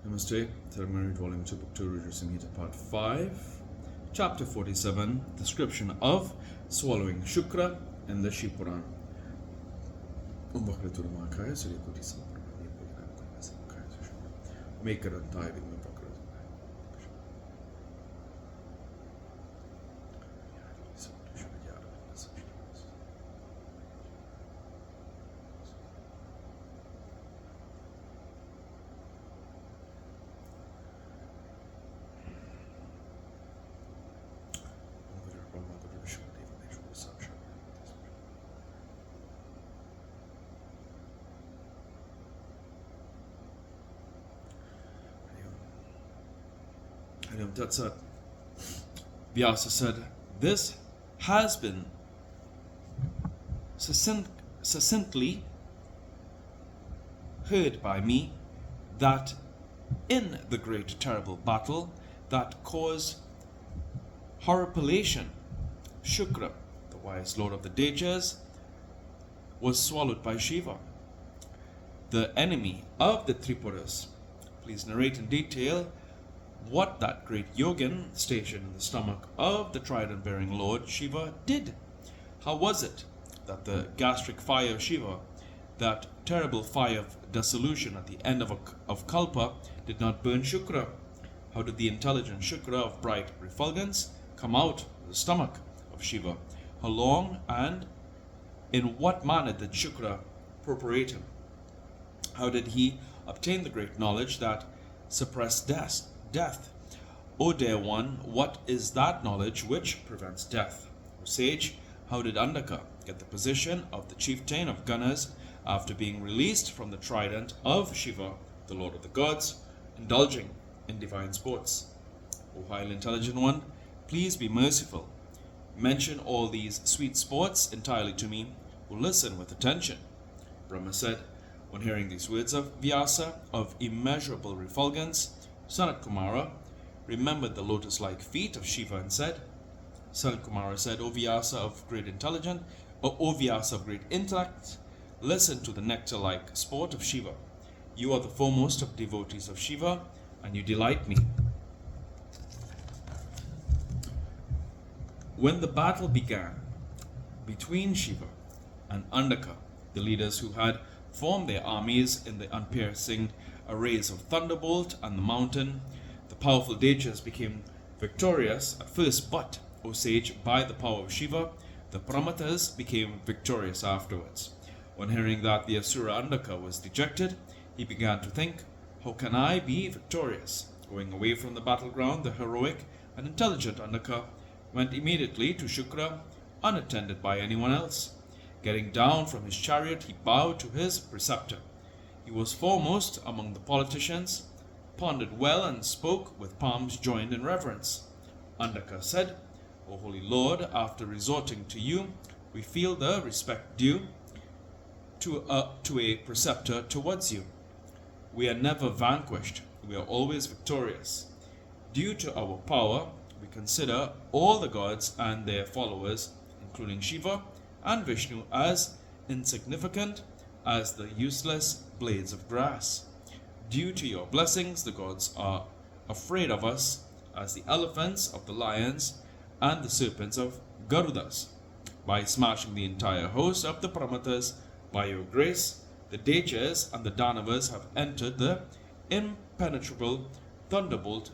Namaste. Ceremony volume 2, book 2, Rudra Samhita, part 5, chapter 47, description of swallowing Shukra in the Shiva Puran. That's it. Vyasa said, this has been succinctly heard by me, that in the great terrible battle that caused horripilation, Shukra, the wise lord of the Dejas, was swallowed by Shiva, the enemy of the Tripuras. Please narrate in detail what that great yogin stationed in the stomach of the trident-bearing Lord Shiva did. How was it that the gastric fire of Shiva, that terrible fire of dissolution at the end of Kalpa, did not burn Shukra? How did the intelligent Shukra of bright refulgence come out of the stomach of Shiva? How long and in what manner did Shukra propitiate him? How did he obtain the great knowledge that suppressed death? O dear one, what is that knowledge which prevents death? O sage, how did Andaka get the position of the chieftain of Ganas after being released from the trident of Shiva, the lord of the gods, indulging in divine sports? O highly intelligent one, please be merciful. Mention all these sweet sports entirely to me, who listen with attention. Brahma said, on hearing these words of Vyasa, of immeasurable refulgence, Sanat Kumara remembered the lotus-like feet of Shiva and said, Sanat Kumara said, O Vyasa of great intelligence, O Vyasa of great intellect, listen to the nectar-like sport of Shiva. You are the foremost of devotees of Shiva, and you delight me. When the battle began between Shiva and Andaka, the leaders who had formed their armies in the unpiercing arrays of Thunderbolt and the Mountain, the powerful Dejas became victorious at first, but, O sage, by the power of Shiva, the Pramatas became victorious afterwards. On hearing that the Asura Andaka was dejected, he began to think, how can I be victorious? Going away from the battleground, the heroic and intelligent Andaka went immediately to Shukra, unattended by anyone else. Getting down from his chariot, he bowed to his preceptor. He was foremost among the politicians, pondered well, and spoke with palms joined in reverence. Andaka said, O Holy Lord, after resorting to you, we feel the respect due to a preceptor towards you. We are never vanquished, we are always victorious. Due to our power, we consider all the gods and their followers, including Shiva and Vishnu, as insignificant as the useless blades of grass. Due to your blessings, the gods are afraid of us as the elephants of the lions and the serpents of Garudas. By smashing the entire host of the Pramatas, by your grace, the Dejas and the Danavas have entered the impenetrable thunderbolt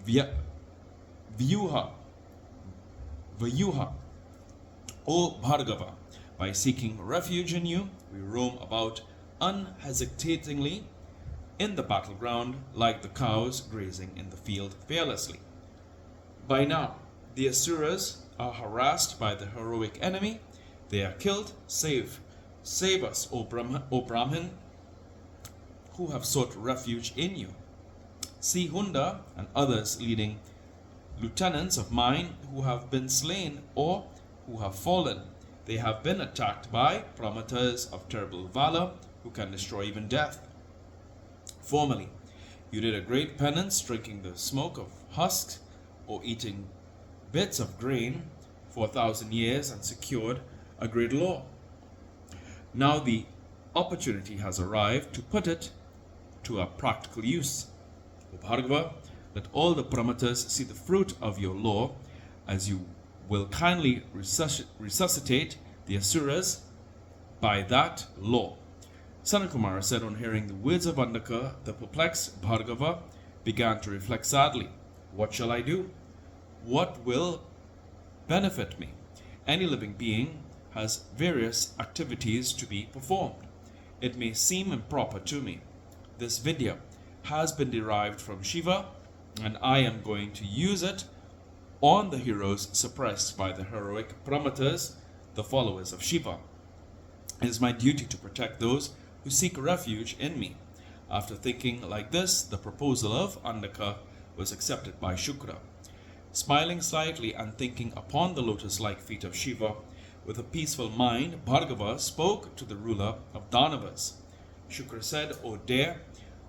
Vyuha. O Bhargava, by seeking refuge in you, we roam about unhesitatingly in the battleground like the cows grazing in the field fearlessly. By now, the Asuras are harassed by the heroic enemy. They are killed. Save us, O Brahmin, who have sought refuge in you. See Hunda and others leading lieutenants of mine who have been slain or who have fallen. They have been attacked by Pramatas of terrible valor who can destroy even death. Formerly, you did a great penance, drinking the smoke of husks or eating bits of grain for 1,000 years, and secured a great law. Now the opportunity has arrived to put it to a practical use. O Bhargava, let all the Pramatas see the fruit of your law, as you will kindly resuscitate the Asuras by that law. Sanakumara said on hearing the words of Andaka, the perplexed Bhargava began to reflect sadly. What shall I do? What will benefit me? Any living being has various activities to be performed. It may seem improper to me. This Vidya has been derived from Shiva, and I am going to use it on the heroes suppressed by the heroic Pramatas, the followers of Shiva. It is my duty to protect those who seek refuge in me. After thinking like this, the proposal of Andaka was accepted by Shukra. Smiling slightly and thinking upon the lotus-like feet of Shiva, with a peaceful mind, Bhargava spoke to the ruler of Danavas. Shukra said, O dear,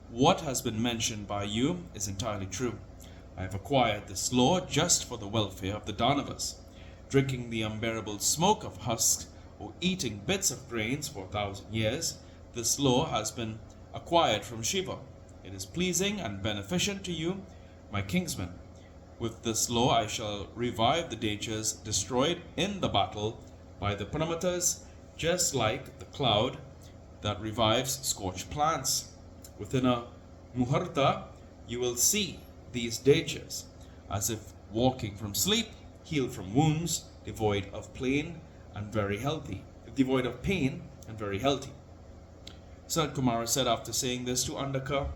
what has been mentioned by you is entirely true. I have acquired this law just for the welfare of the Danavas. Drinking the unbearable smoke of husks or eating bits of grains for 1,000 years, this law has been acquired from Shiva. It is pleasing and beneficent to you, my kinsman. With this law I shall revive the dangers destroyed in the battle by the Pramatas, just like the cloud that revives scorched plants. Within a muhurta you will see these dangers, as if walking from sleep, healed from wounds, devoid of pain and very healthy. Sanat Kumara said after saying this to Andaka,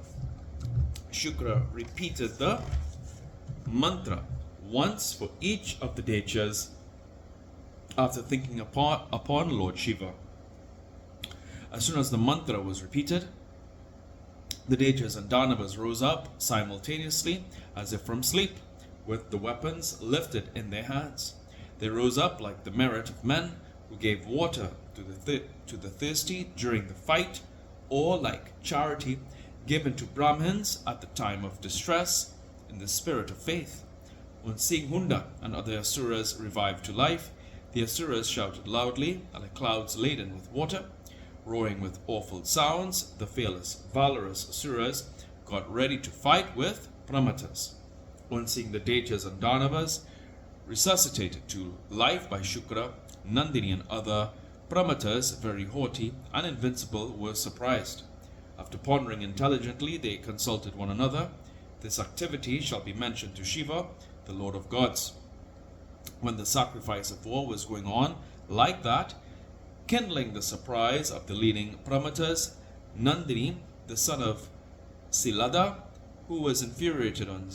Shukra repeated the mantra once for each of the dechas after thinking upon Lord Shiva. As soon as the mantra was repeated, the dechas and Danavas rose up simultaneously as if from sleep, with the weapons lifted in their hands. They rose up like the merit of men who gave water to the thirsty during the fight, or like charity given to Brahmins at the time of distress in the spirit of faith. On seeing Hunda and other Asuras revived to life, the Asuras shouted loudly, like clouds laden with water. Roaring with awful sounds, the fearless, valorous Asuras got ready to fight with Pramatas. On seeing the Dechas and Danavas resuscitated to life by Shukra, Nandini and other Pramatas, very haughty and invincible, were surprised. After pondering intelligently, they consulted one another. This activity shall be mentioned to Shiva, the Lord of Gods. When the sacrifice of war was going on like that, kindling the surprise of the leading Pramatas, Nandini, the son of Silada, who was infuriated on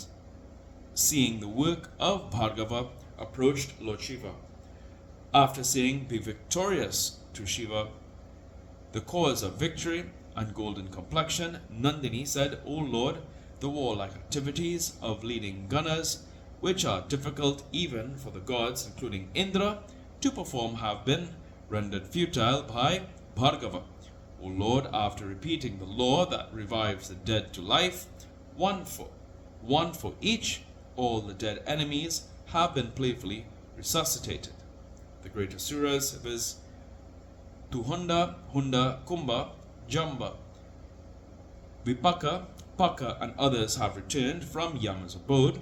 seeing the work of Bhargava, approached Lord Shiva. After saying, "Be victorious" to Shiva, the cause of victory and golden complexion, Nandini said, "O Lord, the warlike activities of leading gunners, which are difficult even for the gods, including Indra, to perform, have been rendered futile by Bhargava. O Lord, after repeating the law that revives the dead to life, one for each, all the dead enemies have been playfully resuscitated. The great Asuras, viz. Tuhunda, Hunda, Kumbha, Jamba, Vipaka, Paka, and others have returned from Yama's abode.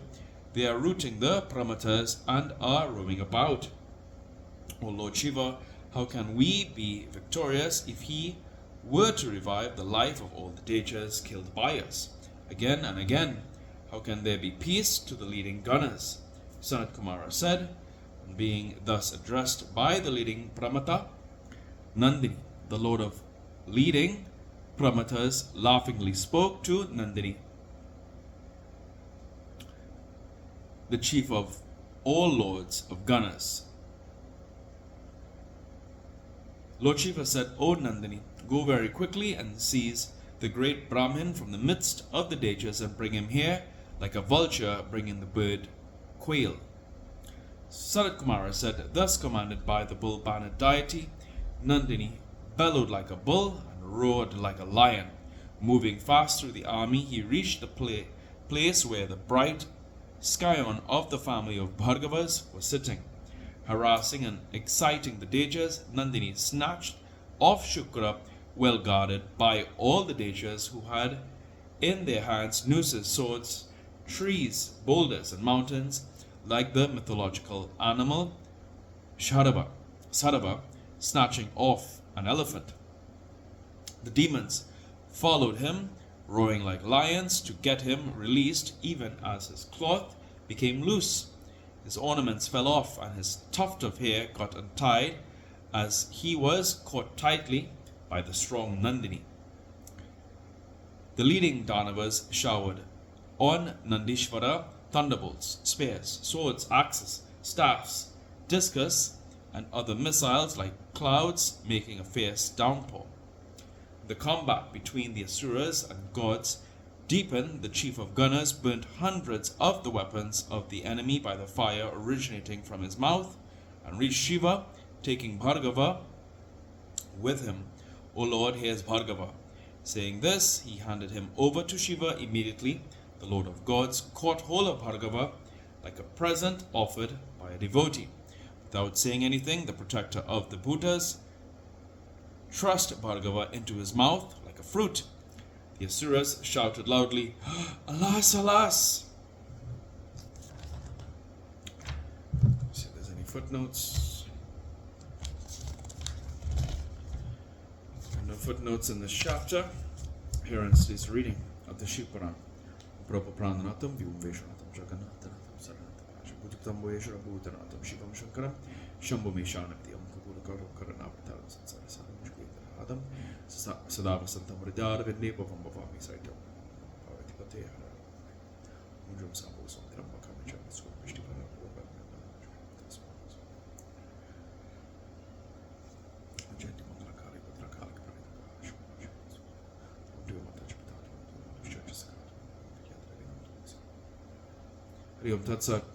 They are routing the Pramatas and are roaming about. O Lord Shiva, how can we be victorious if he were to revive the life of all the Dechas killed by us? Again and again, how can there be peace to the leading gunners?" Sanat Kumara said, and being thus addressed by the leading Pramata, Nandini, the lord of leading Pramatas, laughingly spoke to Nandini, the chief of all lords of gunners. Lord Shiva said, "O Nandini, go very quickly and seize the great Brahmin from the midst of the Dechas and bring him here, like a vulture bringing the bird quail." Sanat Kumara said, thus commanded by the bull-bannered deity, Nandini bellowed like a bull and roared like a lion. Moving fast through the army, he reached the place where the bright scion of the family of Bhargavas was sitting. Harassing and exciting the Dechas, Nandini snatched off Shukra, well guarded by all the Dechas who had in their hands nooses, swords, trees, boulders, and mountains, like the mythological animal Sadaba snatching off an elephant. The demons followed him, roaring like lions, to get him released, even as his cloth became loose. His ornaments fell off, and his tuft of hair got untied, as he was caught tightly by the strong Nandini. The leading Danavas showered on Nandishvara thunderbolts, spears, swords, axes, staffs, discus, and other missiles like clouds, making a fierce downpour. The combat between the Asuras and gods deepened. The chief of gunners burnt hundreds of the weapons of the enemy by the fire originating from his mouth, and reached Shiva, taking Bhargava with him. O Lord, here's Bhargava. Saying this, he handed him over to Shiva immediately. The Lord of gods caught hold of Bhargava like a present offered by a devotee. Without saying anything, the protector of the Bhutas thrust Bhargava into his mouth like a fruit. The Asuras shouted loudly, "Alas, alas!" Let's see if there's any footnotes. No footnotes in this chapter. Here ends today's reading of the Shiva Puran. Prabhuprananatam, Vyumveshanatam, Jagannatanatam, Saranatam, Bhutam Voyeshara Bhutanatam, Shivam Shankaram, Shambhumeshanakti, Amkapurakaram, Karanavataram, Sansarasanam, Shkritam, Sadavasantam, Ridar, Vindepavam, Bhavami, Saitam, Pavatipate, Mujam Sambo, Sandram, Makamacham, Swapishtipa, Hariom Tat Sat.